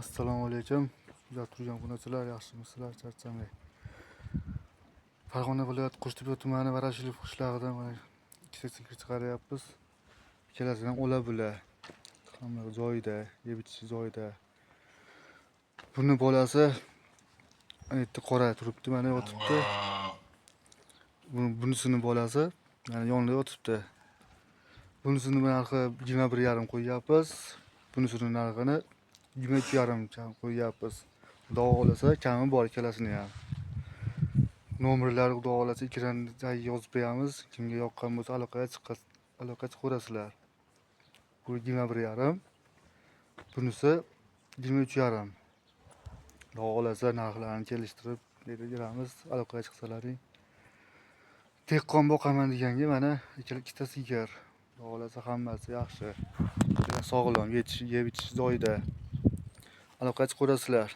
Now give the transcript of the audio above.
Assalomu alaykum. Sizlar turgan xunachilar, yaxshimisizlar? Charchamay. Farg'ona viloyati Qo'shtepa tumani Varashilov qishlog'idan mana ikkita sigir chiqaryapmiz. Ikkalasi ham ola-bula. Hamma joyida, yeb ichishi joyida. Buni bolasi ana yerda qora turibdi, mana yotibdi. Bunisini bolasi mana yonida yotibdi. Bunisini narxi 21,5 qo'yyapmiz. Bunisini narxini 22,5 qo'yyapmiz. Xudo xolasa kami bor ikkalasini ham. Nomerlari xudo xolasa ekranda yozib qo'yamiz. Kimga yoqqan bo'lsa aloqaga chiqaverasizlar. Bu 21,5, bunisi 23,5. Xudo xolasa narxlarni kelishtirib beramiz, aloqaga chiqsalaring. Dehqon boqaman deganga mana ikkita sigir. Xudo xolasa hammasi yaxshi. Sog'lom, yeb ichish joyida. Aloqaga chiqaverasizlar.